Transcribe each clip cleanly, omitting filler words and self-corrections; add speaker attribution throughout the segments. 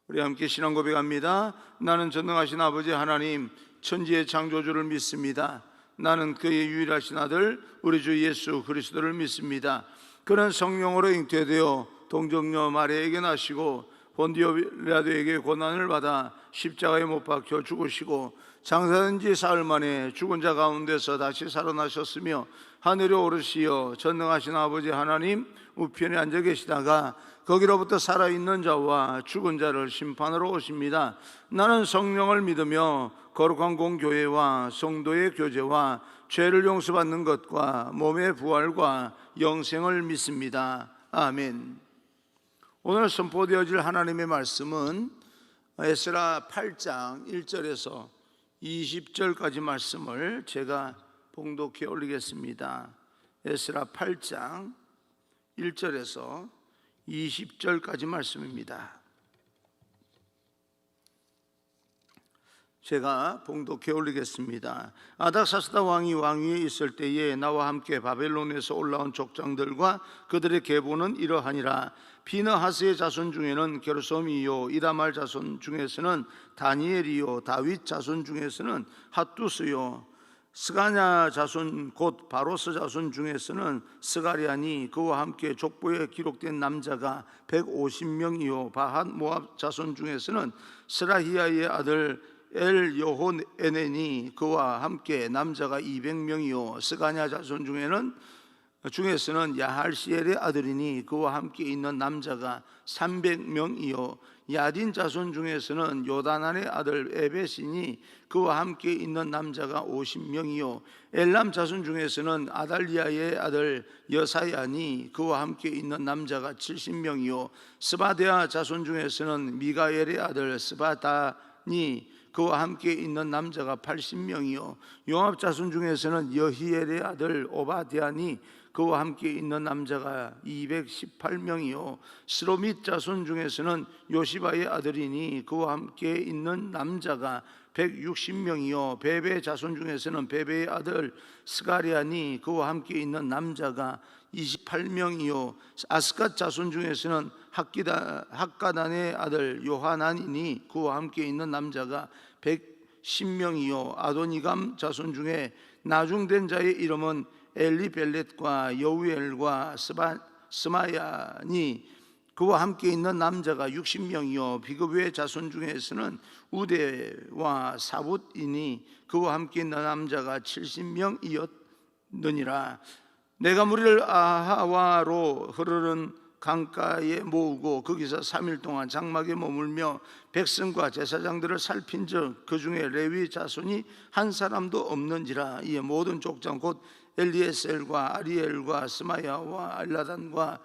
Speaker 1: 우리 함께 신앙 고백합니다. 나는 전능하신 아버지 하나님 천지의 창조주를 믿습니다. 나는 그의 유일하신 아들 우리 주 예수 그리스도를 믿습니다. 그는 성령으로 잉태되어 동정녀 마리아에게 나시고 본디오 빌라도에게 고난을 받아 십자가에 못 박혀 죽으시고 장사된 지 사흘 만에 죽은 자 가운데서 다시 살아나셨으며 하늘에 오르시어 전능하신 아버지 하나님 우편에 앉아 계시다가 거기로부터 살아있는 자와 죽은 자를 심판하러 오십니다. 나는 성령을 믿으며 거룩한 공교회와 성도의 교제와 죄를 용서받는 것과 몸의 부활과 영생을 믿습니다. 아멘. 오늘 선포되어질 하나님의 말씀은 에스라 8장 1절에서 20절까지 말씀을 제가 봉독해 올리겠습니다. 에스라 8장 1절에서 20절까지 말씀입니다. 제가 봉독해 올리겠습니다. 아닥사스다 왕이 왕위에 있을 때에 나와 함께 바벨론에서 올라온 족장들과 그들의 계보는 이러하니라. 비느하스의 자손 중에는 게르솜이요, 이다말 자손 중에서는 다니엘이요, 다윗 자손 중에서는 핫두스요, 스가냐 자손 곧 바로스 자손 중에서는 스가리아니 그와 함께 족보에 기록된 남자가 150명이요, 바핫 모압 자손 중에서는 스라히야의 아들 엘 여호에네니 그와 함께 남자가 200명이요, 스가냐 자손 중에서는 야할시엘의 아들이니 그와 함께 있는 남자가 300명이요, 야딘 자손 중에서는 요다난의 아들 에벳이니 그와 함께 있는 남자가 50명이요, 엘람 자손 중에서는 아달리아의 아들 여사야니 그와 함께 있는 남자가 70명이요, 스바데아 자손 중에서는 미가엘의 아들 스바다니 그와 함께 있는 남자가 80명이요, 요압 자손 중에서는 여히엘의 아들 오바디아니 그와 함께 있는 남자가 218명이요, 스로밋 자손 중에서는 요시바의 아들이니 그와 함께 있는 남자가 160명이요, 베베 자손 중에서는 베베의 아들 스가리아니 그와 함께 있는 남자가 28명이요, 아스갓 자손 중에서는 학가단의 아들 요하난이니 그와 함께 있는 남자가 110명이요, 아도니감 자손 중에 나중된 자의 이름은 엘리벨렛과 여우엘과 스마야니 그와 함께 있는 남자가 60명이요, 비그브의 자손 중에서는 우데와 사붓이니 그와 함께 있는 남자가 70명이었느니라. 내가 무리를 아하와로 흐르는 강가에 모으고 거기서 3일 동안 장막에 머물며 백성과 제사장들을 살핀즉 그 중에 레위 자손이 한 사람도 없는지라. 이에 모든 족장 곧 엘리에셀과 아리엘과 스마야와 알라단과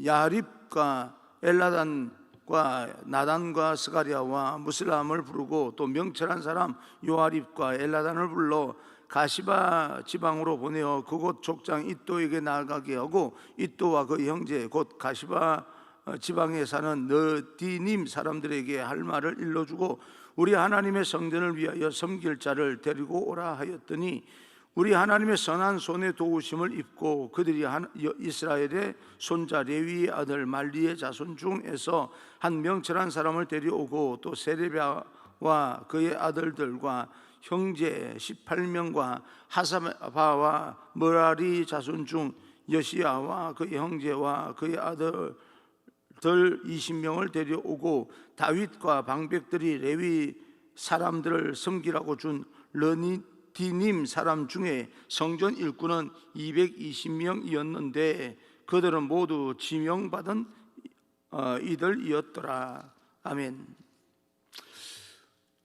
Speaker 1: 야립과 엘라단과 나단과 스가리아와 무슬람을 부르고 또 명철한 사람 요아립과 엘라단을 불러 가시바 지방으로 보내어 그곳 족장 이또에게 나가게 하고 이또와 그 형제 곧 가시바 지방에 사는 너디님 사람들에게 할 말을 일러주고 우리 하나님의 성전을 위하여 섬길 자를 데리고 오라 하였더니 우리 하나님의 선한 손의 도우심을 입고 그들이 이스라엘의 손자 레위의 아들 말리의 자손 중에서 한 명철한 사람을 데려오고 또 세레비아와 그의 아들들과 형제 18명과 하사바와 머라리 자손 중 여시야와 그의 형제와 그의 아들들 20명을 데려오고 다윗과 방백들이 레위 사람들을 섬기라고 준 르니디님 사람 중에 성전 일꾼은 220명이었는데 그들은 모두 지명받은 이들이었더라. 아멘.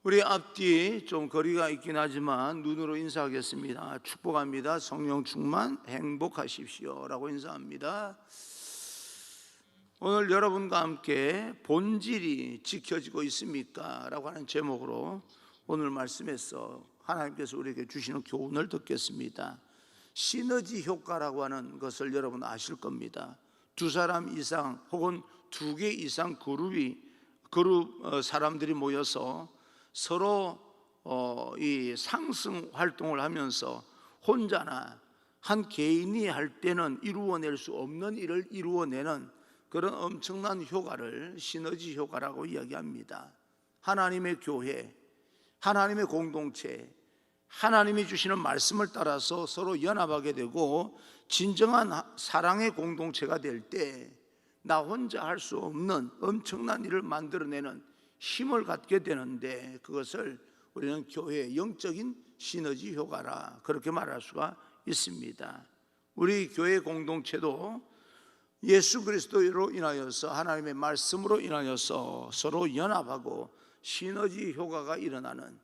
Speaker 1: 우리 앞뒤 좀 거리가 있긴 하지만 눈으로 인사하겠습니다. 축복합니다. 성령 충만 행복하십시오 라고 인사합니다. 오늘 여러분과 함께 본질이 지켜지고 있습니까? 라고 하는 제목으로 오늘 말씀에서 하나님께서 우리에게 주시는 교훈을 듣겠습니다. 시너지 효과라고 하는 것을 여러분 아실 겁니다. 두 사람 이상 혹은 두 개 이상 그룹 사람들이 모여서 서로 이 상승 활동을 하면서 혼자나 한 개인이 할 때는 이루어낼 수 없는 일을 이루어내는 그런 엄청난 효과를 시너지 효과라고 이야기합니다. 하나님의 교회, 하나님의 공동체, 하나님이 주시는 말씀을 따라서 서로 연합하게 되고 진정한 사랑의 공동체가 될 때 나 혼자 할 수 없는 엄청난 일을 만들어내는 힘을 갖게 되는데, 그것을 우리는 교회의 영적인 시너지 효과라 그렇게 말할 수가 있습니다. 우리 교회 공동체도 예수 그리스도로 인하여서, 하나님의 말씀으로 인하여서 서로 연합하고 시너지 효과가 일어나는,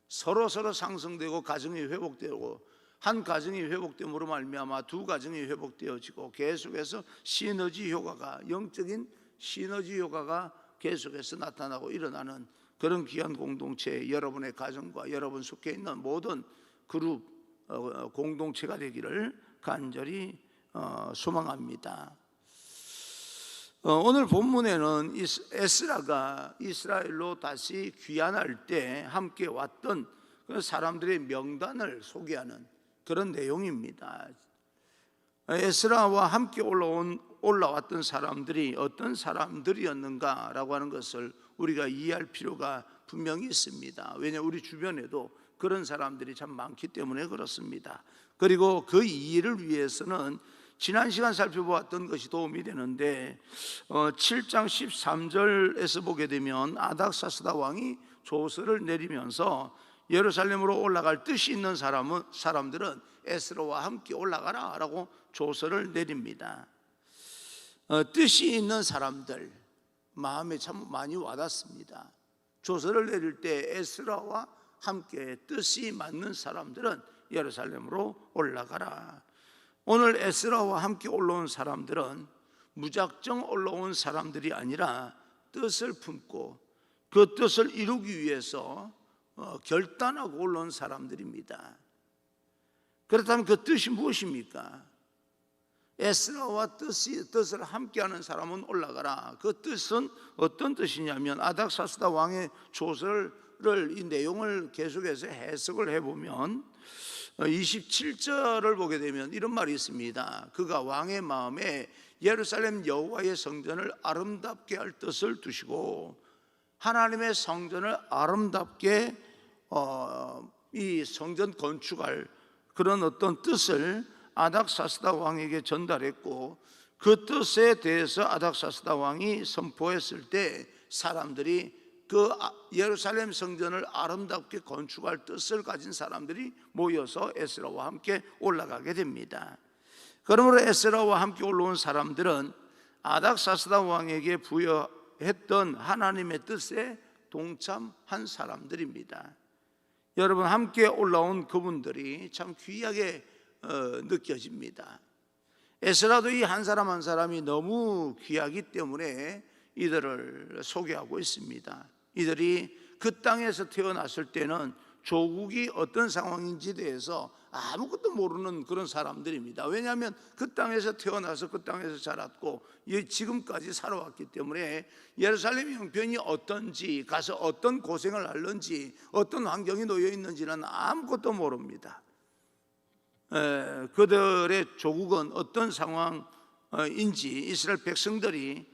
Speaker 1: 서로 상승되고 가정이 회복되고, 한 가정이 회복됨으로 말미암아 두 가정이 회복되어지고 계속해서 시너지 효과가, 영적인 시너지 효과가 계속해서 나타나고 일어나는 그런 귀한 공동체, 여러분의 가정과 여러분 속해 있는 모든 그룹 공동체가 되기를 간절히 소망합니다. 오늘 본문에는 에스라가 이스라엘로 다시 귀환할 때 함께 왔던 그 사람들의 명단을 소개하는 그런 내용입니다. 에스라와 함께 올라왔던 사람들이 어떤 사람들이었는가라고 하는 것을 우리가 이해할 필요가 분명히 있습니다. 왜냐하면 우리 주변에도 그런 사람들이 참 많기 때문에 그렇습니다. 그리고 그 이해를 위해서는 지난 시간 살펴보았던 것이 도움이 되는데, 7장 13절에서 보게 되면 아닥사스다 왕이 조서를 내리면서 예루살렘으로 올라갈 뜻이 있는 사람들은 에스라와 함께 올라가라 라고 조서를 내립니다. 뜻이 있는 사람들, 마음에 참 많이 와닿습니다. 조서를 내릴 때 에스라와 함께 뜻이 맞는 사람들은 예루살렘으로 올라가라. 오늘 에스라와 함께 올라온 사람들은 무작정 올라온 사람들이 아니라 뜻을 품고 그 뜻을 이루기 위해서 결단하고 올라온 사람들입니다. 그렇다면 그 뜻이 무엇입니까? 에스라와 뜻을 함께하는 사람은 올라가라. 그 뜻은 어떤 뜻이냐면, 아닥사스다 왕의 조서를 이 내용을 계속해서 해석을 해보면 27절을 보게 되면 이런 말이 있습니다. 그가 왕의 마음에 예루살렘 여호와의 성전을 아름답게 할 뜻을 두시고, 하나님의 성전을 아름답게 이 성전 건축할 그런 어떤 뜻을 아닥사스다 왕에게 전달했고, 그 뜻에 대해서 아닥사스다 왕이 선포했을 때 사람들이 그 예루살렘 성전을 아름답게 건축할 뜻을 가진 사람들이 모여서 에스라와 함께 올라가게 됩니다. 그러므로 에스라와 함께 올라온 사람들은 아닥사스다 왕에게 부여했던 하나님의 뜻에 동참한 사람들입니다. 여러분, 함께 올라온 그분들이 참 귀하게 느껴집니다. 에스라도 이 한 사람 한 사람이 너무 귀하기 때문에 이들을 소개하고 있습니다. 이들이 그 땅에서 태어났을 때는 조국이 어떤 상황인지에 대해서 아무것도 모르는 그런 사람들입니다. 왜냐하면 그 땅에서 태어나서 그 땅에서 자랐고 지금까지 살아왔기 때문에 예루살렘 형편이 어떤지, 가서 어떤 고생을 하는지, 어떤 환경이 놓여 있는지는 아무것도 모릅니다. 그들의 조국은 어떤 상황인지, 이스라엘 백성들이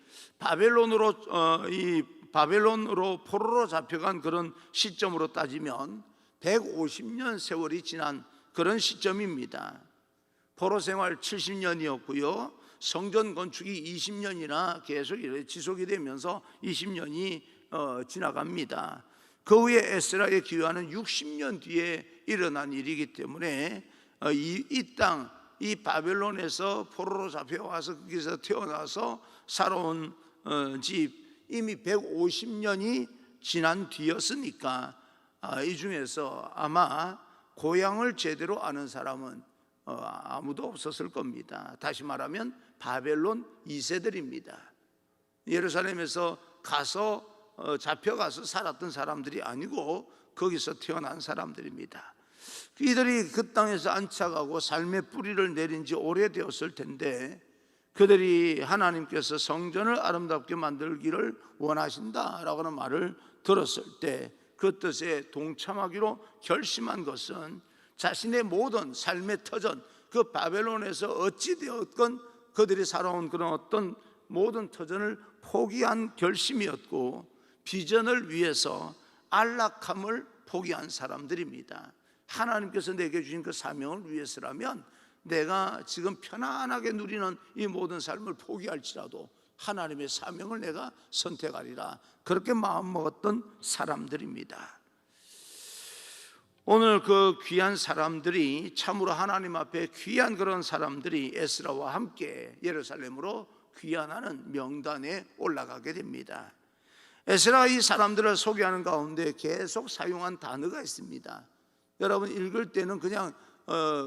Speaker 1: 바벨론으로 포로로 잡혀간 그런 시점으로 따지면 150년 세월이 지난 그런 시점입니다. 포로 생활 70년이었고요 성전 건축이 20년이나 계속 지속이 되면서 20년이 지나갑니다. 그 후에 에스라의 기회는 60년 뒤에 일어난 일이기 때문에 이 땅, 이 바벨론에서 포로로 잡혀와서 거기서 태어나서 살아온 집 이미 150년이 지난 뒤였으니까 이 중에서 아마 고향을 제대로 아는 사람은 아무도 없었을 겁니다. 다시 말하면 바벨론 2세들입니다. 예루살렘에서 가서 잡혀가서 살았던 사람들이 아니고 거기서 태어난 사람들입니다. 이들이 그 땅에서 안착하고 삶의 뿌리를 내린 지 오래되었을 텐데, 그들이 하나님께서 성전을 아름답게 만들기를 원하신다라고 하는 말을 들었을 때 그 뜻에 동참하기로 결심한 것은 자신의 모든 삶의 터전, 그 바벨론에서 어찌되었건 그들이 살아온 그런 어떤 모든 터전을 포기한 결심이었고 비전을 위해서 안락함을 포기한 사람들입니다. 하나님께서 내게 주신 그 사명을 위해서라면 내가 지금 편안하게 누리는 이 모든 삶을 포기할지라도 하나님의 사명을 내가 선택하리라, 그렇게 마음먹었던 사람들입니다. 오늘 그 귀한 사람들이, 참으로 하나님 앞에 귀한 그런 사람들이 에스라와 함께 예루살렘으로 귀환하는 명단에 올라가게 됩니다. 에스라가 이 사람들을 소개하는 가운데 계속 사용한 단어가 있습니다. 여러분 읽을 때는 그냥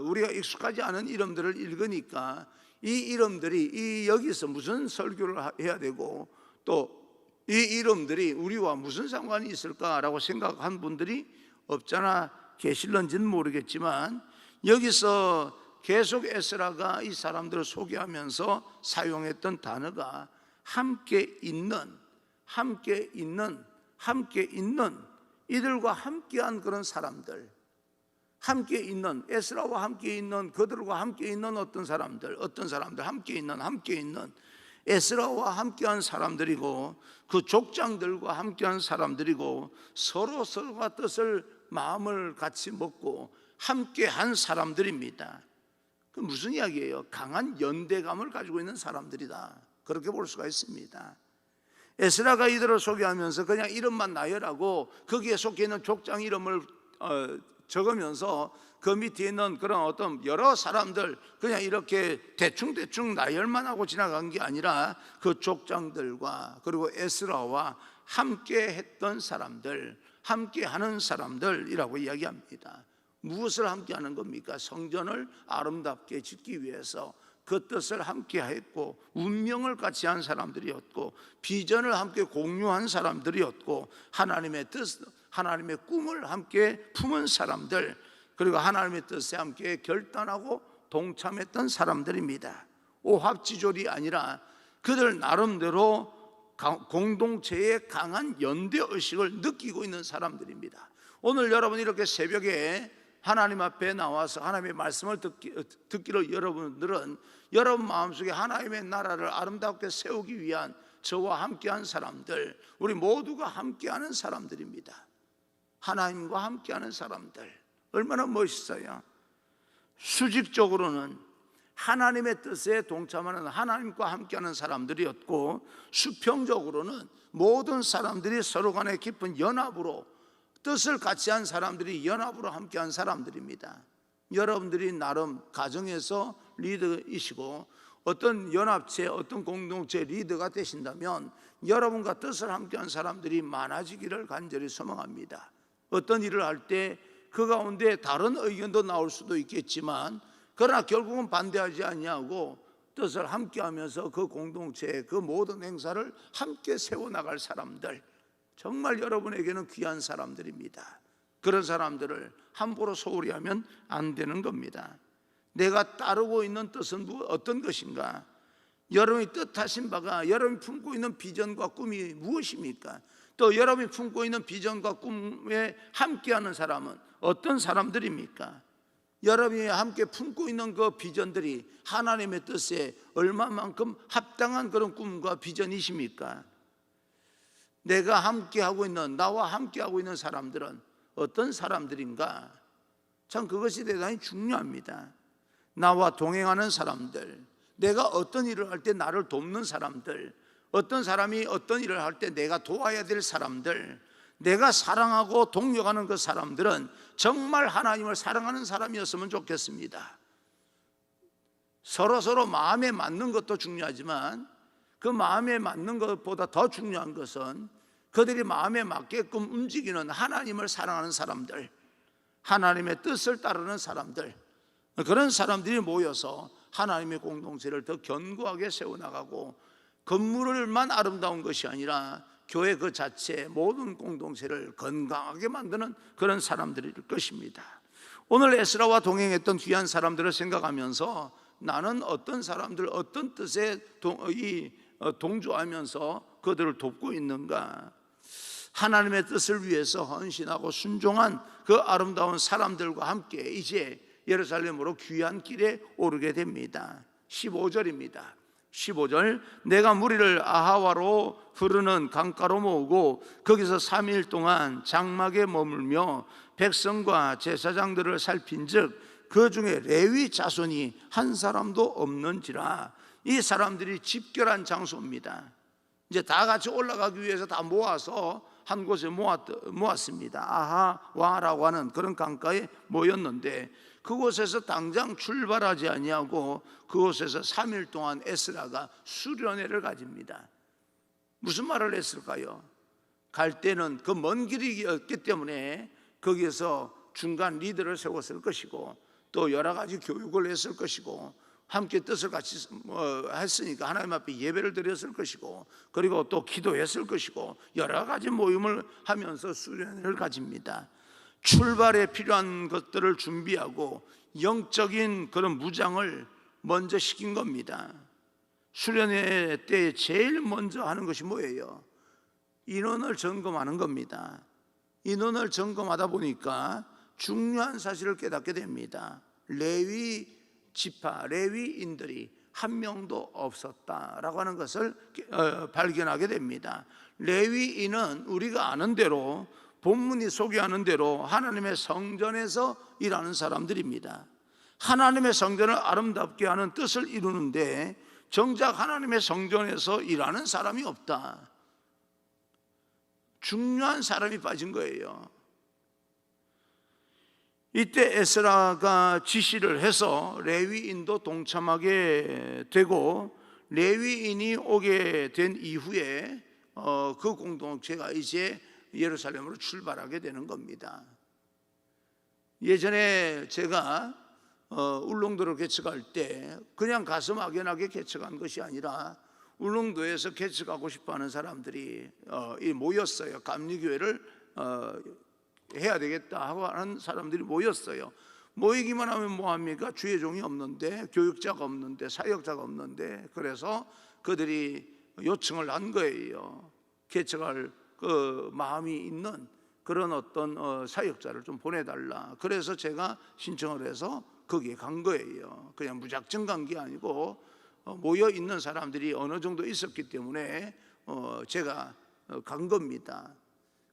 Speaker 1: 우리가 익숙하지 않은 이름들을 읽으니까 이 이름들이 여기서 무슨 설교를 해야 되고 또 이 이름들이 우리와 무슨 상관이 있을까라고 생각한 분들이 없잖아 계실런지는 모르겠지만, 여기서 계속 에스라가 이 사람들을 소개하면서 사용했던 단어가 함께 있는, 함께 있는, 함께 있는, 이들과 함께한 그런 사람들, 함께 있는, 에스라와 함께 있는, 그들과 함께 있는 어떤 사람들 함께 있는 에스라와 함께한 사람들이고 그 족장들과 함께한 사람들이고 서로가 뜻을 마음을 같이 먹고 함께한 사람들입니다. 그 무슨 이야기예요? 강한 연대감을 가지고 있는 사람들이다, 그렇게 볼 수가 있습니다. 에스라가 이들을 소개하면서 그냥 이름만 나열하고 거기에 속해 있는 족장 이름을 적으면서 그 밑에 있는 그런 어떤 여러 사람들 그냥 이렇게 대충 나열만 하고 지나간 게 아니라 그 족장들과 그리고 에스라와 함께 했던 사람들, 함께 하는 사람들이라고 이야기합니다. 무엇을 함께 하는 겁니까? 성전을 아름답게 짓기 위해서 그 뜻을 함께 했고 운명을 같이 한 사람들이었고 비전을 함께 공유한 사람들이었고 하나님의 뜻, 하나님의 꿈을 함께 품은 사람들, 그리고 하나님의 뜻에 함께 결단하고 동참했던 사람들입니다. 오합지졸이 아니라 그들 나름대로 공동체의 강한 연대의식을 느끼고 있는 사람들입니다. 오늘 여러분 이렇게 새벽에 하나님 앞에 나와서 하나님의 말씀을 듣기로 여러분들은 여러분 마음속에 하나님의 나라를 아름답게 세우기 위한 저와 함께한 사람들, 우리 모두가 함께하는 사람들입니다. 하나님과 함께하는 사람들, 얼마나 멋있어요. 수직적으로는 하나님의 뜻에 동참하는 하나님과 함께하는 사람들이었고, 수평적으로는 모든 사람들이 서로 간에 깊은 연합으로 뜻을 같이 한 사람들이 연합으로 함께한 사람들입니다. 여러분들이 나름 가정에서 리더이시고 어떤 연합체, 어떤 공동체 리더가 되신다면 여러분과 뜻을 함께한 사람들이 많아지기를 간절히 소망합니다. 어떤 일을 할 때 그 가운데 다른 의견도 나올 수도 있겠지만 그러나 결국은 반대하지 아니하고 뜻을 함께하면서 그 공동체의 그 모든 행사를 함께 세워나갈 사람들, 정말 여러분에게는 귀한 사람들입니다. 그런 사람들을 함부로 소홀히 하면 안 되는 겁니다. 내가 따르고 있는 뜻은 어떤 것인가? 여러분이 뜻하신 바가, 여러분이 품고 있는 비전과 꿈이 무엇입니까? 또 여러분이 품고 있는 비전과 꿈에 함께하는 사람은 어떤 사람들입니까? 여러분이 함께 품고 있는 그 비전들이 하나님의 뜻에 얼마만큼 합당한 그런 꿈과 비전이십니까? 내가 함께하고 있는, 나와 함께하고 있는 사람들은 어떤 사람들인가? 참 그것이 대단히 중요합니다. 나와 동행하는 사람들, 내가 어떤 일을 할 때 나를 돕는 사람들, 어떤 사람이 어떤 일을 할 때 내가 도와야 될 사람들, 내가 사랑하고 동력하는 그 사람들은 정말 하나님을 사랑하는 사람이었으면 좋겠습니다. 서로 마음에 맞는 것도 중요하지만 그 마음에 맞는 것보다 더 중요한 것은 그들이 마음에 맞게끔 움직이는 하나님을 사랑하는 사람들, 하나님의 뜻을 따르는 사람들, 그런 사람들이 모여서 하나님의 공동체를 더 견고하게 세워나가고 건물만 아름다운 것이 아니라 교회 그 자체 모든 공동체를 건강하게 만드는 그런 사람들일 것입니다. 오늘 에스라와 동행했던 귀한 사람들을 생각하면서 나는 어떤 사람들, 어떤 뜻에 동조하면서 그들을 돕고 있는가? 하나님의 뜻을 위해서 헌신하고 순종한 그 아름다운 사람들과 함께 이제 예루살렘으로 귀한 길에 오르게 됩니다. 15절입니다. 15절 내가 무리를 아하와로 흐르는 강가로 모으고 거기서 3일 동안 장막에 머물며 백성과 제사장들을 살핀즉 그 중에 레위 자손이 한 사람도 없는지라. 이 사람들이 집결한 장소입니다. 이제 다 같이 올라가기 위해서 다 모아서 한 곳에 모았습니다. 아하와라고 하는 그런 강가에 모였는데 그곳에서 당장 출발하지 아니하고 그곳에서 3일 동안 에스라가 수련회를 가집니다. 무슨 말을 했을까요? 갈 때는 그 먼 길이었기 때문에 거기에서 중간 리더를 세웠을 것이고 또 여러 가지 교육을 했을 것이고 함께 뜻을 같이 했으니까 하나님 앞에 예배를 드렸을 것이고 그리고 또 기도했을 것이고 여러 가지 모임을 하면서 수련회를 가집니다. 출발에 필요한 것들을 준비하고 영적인 그런 무장을 먼저 시킨 겁니다. 수련회 때 제일 먼저 하는 것이 뭐예요? 인원을 점검하는 겁니다. 인원을 점검하다 보니까 중요한 사실을 깨닫게 됩니다. 레위 지파, 레위인들이 한 명도 없었다라고 하는 것을 발견하게 됩니다. 레위인은 우리가 아는 대로 본문이 소개하는 대로 하나님의 성전에서 일하는 사람들입니다. 하나님의 성전을 아름답게 하는 뜻을 이루는데 정작 하나님의 성전에서 일하는 사람이 없다. 중요한 사람이 빠진 거예요. 이때 에스라가 지시를 해서 레위인도 동참하게 되고 레위인이 오게 된 이후에 그 공동체가 이제 예루살렘으로 출발하게 되는 겁니다. 예전에 제가 울릉도를 개척할 때 그냥 가서 막연하게 개척한 것이 아니라 울릉도에서 개척하고 싶어하는 사람들이 모였어요. 감리교회를 해야 되겠다 하고 하는 사람들이 모였어요. 모이기만 하면 뭐합니까? 주의 종이 없는데, 교육자가 없는데, 사역자가 없는데, 그래서 그들이 요청을 한 거예요. 개척할 그 마음이 있는 그런 어떤 사역자를 좀 보내달라. 그래서 제가 신청을 해서 거기에 간 거예요. 그냥 무작정 간 게 아니고 모여 있는 사람들이 어느 정도 있었기 때문에 제가 간 겁니다.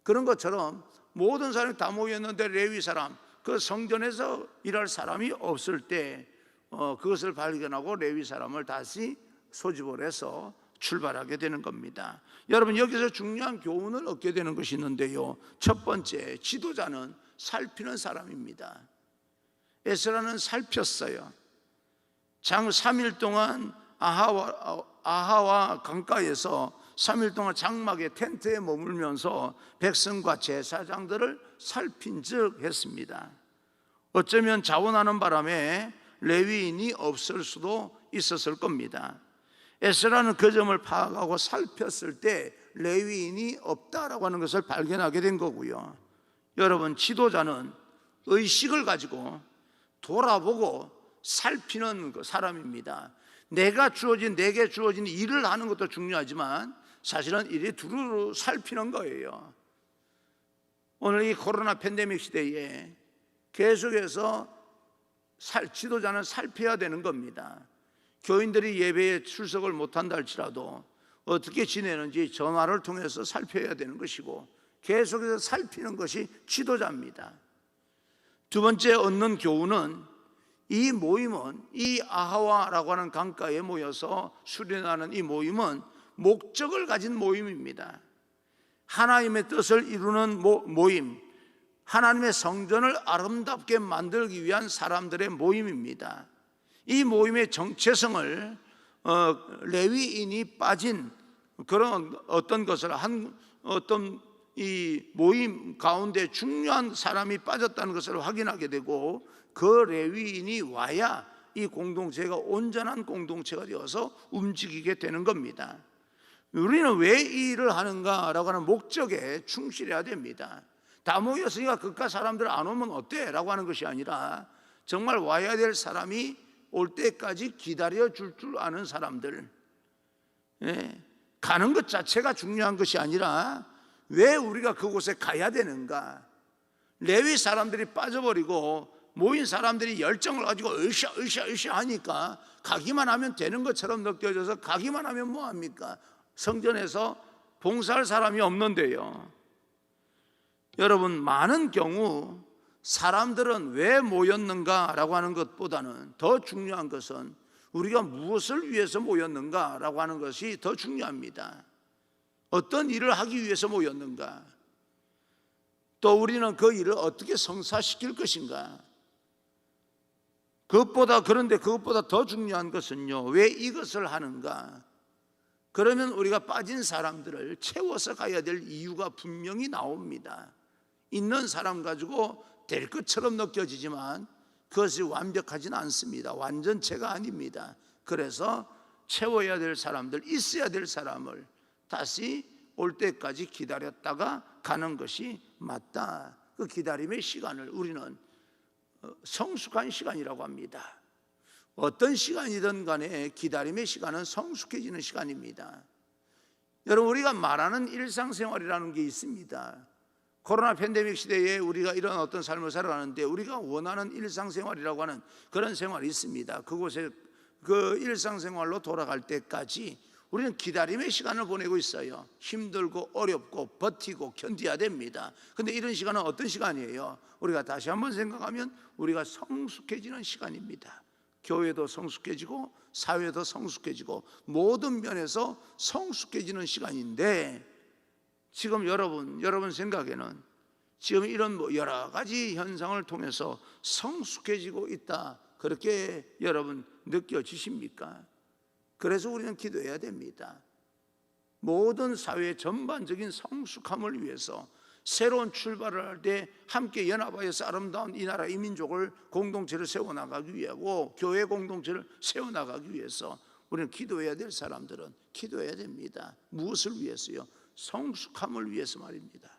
Speaker 1: 그런 것처럼 모든 사람이 다 모였는데 레위 사람, 그 성전에서 일할 사람이 없을 때 그것을 발견하고 레위 사람을 다시 소집을 해서 출발하게 되는 겁니다. 여러분, 여기서 중요한 교훈을 얻게 되는 것이 있는데요, 첫 번째, 지도자는 살피는 사람입니다. 에스라는 살폈어요. 3일 동안 아하와 강가에서 3일 동안 장막의 텐트에 머물면서 백성과 제사장들을 살핀즉 했습니다. 어쩌면 자원하는 바람에 레위인이 없을 수도 있었을 겁니다. 에스라는 그 점을 파악하고 살폈을 때 레위인이 없다라고 하는 것을 발견하게 된 거고요. 여러분, 지도자는 의식을 가지고 돌아보고 살피는 사람입니다. 내게 주어진 일을 하는 것도 중요하지만 사실은 일이 두루두루 살피는 거예요. 오늘 이 코로나 팬데믹 시대에 계속해서 지도자는 살펴야 되는 겁니다. 교인들이 예배에 출석을 못한다 할지라도 어떻게 지내는지 전화를 통해서 살펴야 되는 것이고 계속해서 살피는 것이 지도자입니다. 두 번째 얻는 교훈은 이 모임은, 이 아하와라고 하는 강가에 모여서 수련하는 이 모임은 목적을 가진 모임입니다. 하나님의 뜻을 이루는 모임, 하나님의 성전을 아름답게 만들기 위한 사람들의 모임입니다. 이 모임의 정체성을 레위인이 빠진 그런 어떤 것을 어떤 이 모임 가운데 중요한 사람이 빠졌다는 것을 확인하게 되고 그 레위인이 와야 이 공동체가 온전한 공동체가 되어서 움직이게 되는 겁니다. 우리는 왜 이 일을 하는가라고 하는 목적에 충실해야 됩니다. 다 모였으니까 그깟 사람들 안 오면 어때? 라고 하는 것이 아니라 정말 와야 될 사람이 올 때까지 기다려줄 줄 아는 사람들, 가는 것 자체가 중요한 것이 아니라 왜 우리가 그곳에 가야 되는가. 레위 사람들이 빠져버리고 모인 사람들이 열정을 가지고 으쌰 하니까 가기만 하면 되는 것처럼 느껴져서 가기만 하면 뭐합니까? 성전에서 봉사할 사람이 없는데요. 여러분, 많은 경우 사람들은 왜 모였는가라고 하는 것보다는 더 중요한 것은 우리가 무엇을 위해서 모였는가라고 하는 것이 더 중요합니다. 어떤 일을 하기 위해서 모였는가, 또 우리는 그 일을 어떻게 성사시킬 것인가. 그런데 그것보다 더 중요한 것은요, 왜 이것을 하는가. 그러면 우리가 빠진 사람들을 채워서 가야 될 이유가 분명히 나옵니다. 있는 사람 가지고 될 것처럼 느껴지지만 그것이 완벽하진 않습니다. 완전체가 아닙니다. 그래서 채워야 될 사람들, 있어야 될 사람을 다시 올 때까지 기다렸다가 가는 것이 맞다. 그 기다림의 시간을 우리는 성숙한 시간이라고 합니다. 어떤 시간이든 간에 기다림의 시간은 성숙해지는 시간입니다. 여러분, 우리가 말하는 일상생활이라는 게 있습니다. 코로나 팬데믹 시대에 우리가 이런 어떤 삶을 살아가는데 우리가 원하는 일상생활이라고 하는 그런 생활이 있습니다. 그곳에 그 일상생활로 돌아갈 때까지 우리는 기다림의 시간을 보내고 있어요. 힘들고 어렵고 버티고 견뎌야 됩니다. 그런데 이런 시간은 어떤 시간이에요? 우리가 다시 한번 생각하면 우리가 성숙해지는 시간입니다. 교회도 성숙해지고 사회도 성숙해지고 모든 면에서 성숙해지는 시간인데, 지금 여러분 생각에는 지금 이런 여러 가지 현상을 통해서 성숙해지고 있다, 그렇게 여러분 느껴지십니까? 그래서 우리는 기도해야 됩니다. 모든 사회의 전반적인 성숙함을 위해서 새로운 출발을 할 때 함께 연합하여서 아름다운 이 나라 이 민족을 공동체를 세워나가기 위하고 교회 공동체를 세워나가기 위해서 우리는 기도해야 될 사람들은 기도해야 됩니다. 무엇을 위해서요? 성숙함을 위해서 말입니다.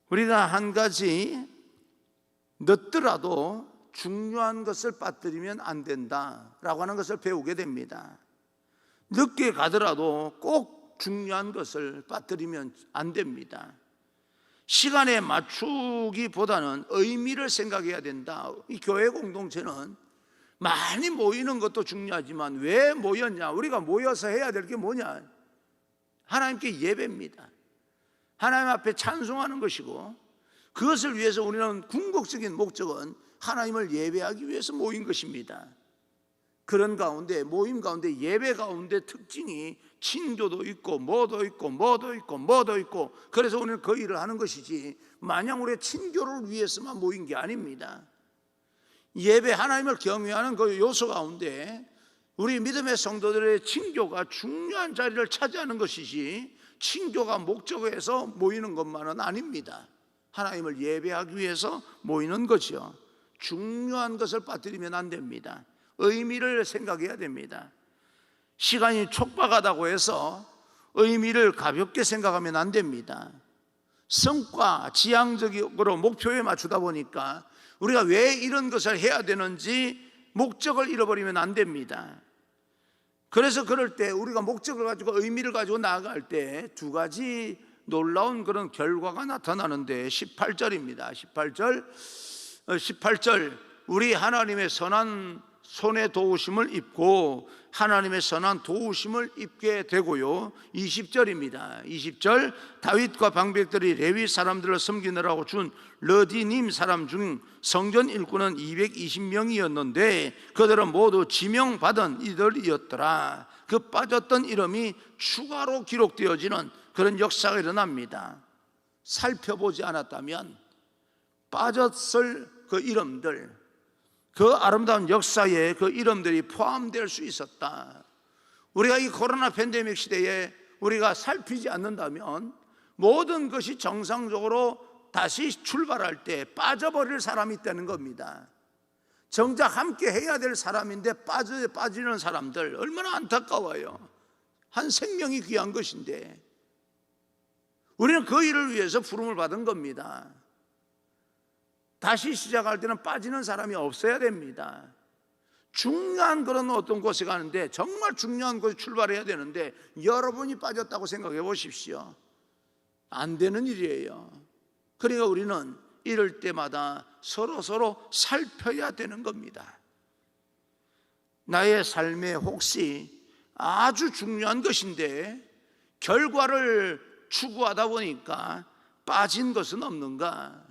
Speaker 1: 우리가 한 가지 늦더라도 중요한 것을 빠뜨리면 안 된다라고 하는 것을 배우게 됩니다. 늦게 가더라도 꼭 중요한 것을 빠뜨리면 안 됩니다. 시간에 맞추기보다는 의미를 생각해야 된다. 이 교회 공동체는 많이 모이는 것도 중요하지만 왜 모였냐? 우리가 모여서 해야 될 게 뭐냐? 하나님께 예배입니다. 하나님 앞에 찬송하는 것이고, 그것을 위해서 우리는 궁극적인 목적은 하나님을 예배하기 위해서 모인 것입니다. 그런 가운데, 모임 가운데, 예배 가운데 특징이 친교도 있고 뭐도 있고 그래서 우리는 그 일을 하는 것이지, 마냥 우리의 친교를 위해서만 모인 게 아닙니다. 예배, 하나님을 경외하는 그 요소 가운데 우리 믿음의 성도들의 친교가 중요한 자리를 차지하는 것이지, 친교가 목적에서 모이는 것만은 아닙니다. 하나님을 예배하기 위해서 모이는 것이요, 중요한 것을 빠뜨리면 안 됩니다. 의미를 생각해야 됩니다. 시간이 촉박하다고 해서 의미를 가볍게 생각하면 안 됩니다. 성과, 지향적으로 목표에 맞추다 보니까 우리가 왜 이런 것을 해야 되는지 목적을 잃어버리면 안 됩니다. 그래서 그럴 때 우리가 목적을 가지고 의미를 가지고 나아갈 때 두 가지 놀라운 그런 결과가 나타나는데 18절입니다. 18절 우리 하나님의 선한 손에 도우심을 입고 하나님의 선한 도우심을 입게 되고요. 20절입니다. 20절 다윗과 방백들이 레위 사람들을 섬기느라고 준 르디님 사람 중 성전 일꾼은 220명이었는데 그들은 모두 지명받은 이들이었더라. 그 빠졌던 이름이 추가로 기록되어지는 그런 역사가 일어납니다. 살펴보지 않았다면 빠졌을 그 이름들, 그 아름다운 역사에 그 이름들이 포함될 수 있었다. 우리가 이 코로나 팬데믹 시대에 우리가 살피지 않는다면 모든 것이 정상적으로 다시 출발할 때 빠져버릴 사람이 있다는 겁니다. 정작 함께 해야 될 사람인데 빠지는 사람들 얼마나 안타까워요. 한 생명이 귀한 것인데 우리는 그 일을 위해서 부름을 받은 겁니다. 다시 시작할 때는 빠지는 사람이 없어야 됩니다. 중요한 그런 어떤 곳에 가는데, 정말 중요한 곳에 출발해야 되는데 여러분이 빠졌다고 생각해 보십시오. 안 되는 일이에요. 그러니까 우리는 이럴 때마다 서로 살펴야 되는 겁니다. 나의 삶에 혹시 아주 중요한 것인데 결과를 추구하다 보니까 빠진 것은 없는가?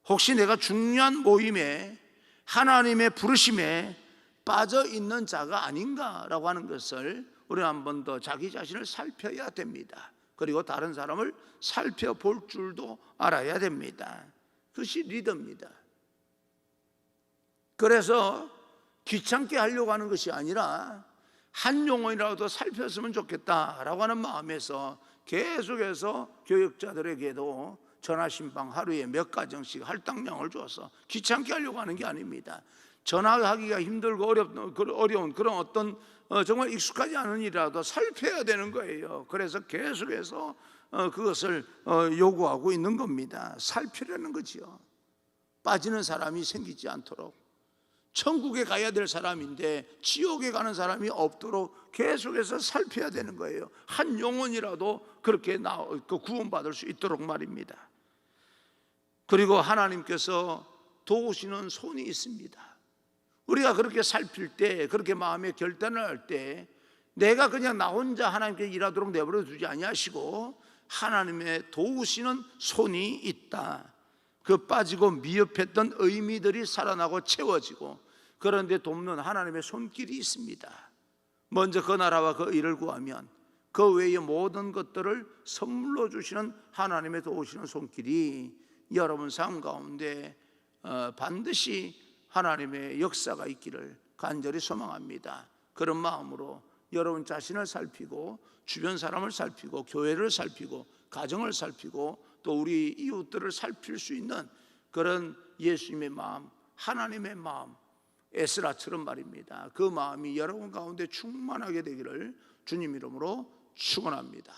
Speaker 1: 혹시 내가 중요한 모임에 하나님의 부르심에 빠져 있는 자가 아닌가라고 하는 것을 우리는 한 번 더 자기 자신을 살펴야 됩니다. 그리고 다른 사람을 살펴볼 줄도 알아야 됩니다. 그것이 리더입니다. 그래서 귀찮게 하려고 하는 것이 아니라 한 영혼이라도 살폈으면 좋겠다라고 하는 마음에서 계속해서 교역자들에게도 전화신방 하루에 몇 가정씩 할당량을 줘서 귀찮게 하려고 하는 게 아닙니다. 전화하기가 힘들고 어려운 그런 어떤 정말 익숙하지 않은 일이라도 살펴야 되는 거예요. 그래서 계속해서 그것을 요구하고 있는 겁니다. 살피려는 거지요. 빠지는 사람이 생기지 않도록. 천국에 가야 될 사람인데 지옥에 가는 사람이 없도록 계속해서 살펴야 되는 거예요. 한 영혼이라도 그렇게 구원받을 수 있도록 말입니다. 그리고 하나님께서 도우시는 손이 있습니다. 우리가 그렇게 살필 때, 그렇게 마음의 결단을 할 때 내가 그냥 나 혼자 하나님께 일하도록 내버려 두지 아니하시고 하나님의 도우시는 손이 있다. 그 빠지고 미흡했던 의미들이 살아나고 채워지고, 그런데 돕는 하나님의 손길이 있습니다. 먼저 그 나라와 그 일을 구하면 그 외의 모든 것들을 선물로 주시는 하나님의 도우시는 손길이 여러분 삶 가운데 반드시 하나님의 역사가 있기를 간절히 소망합니다. 그런 마음으로 여러분 자신을 살피고 주변 사람을 살피고 교회를 살피고 가정을 살피고 또 우리 이웃들을 살필 수 있는 그런 예수님의 마음, 하나님의 마음, 에스라처럼 말입니다. 그 마음이 여러분 가운데 충만하게 되기를 주님 이름으로 축원합니다.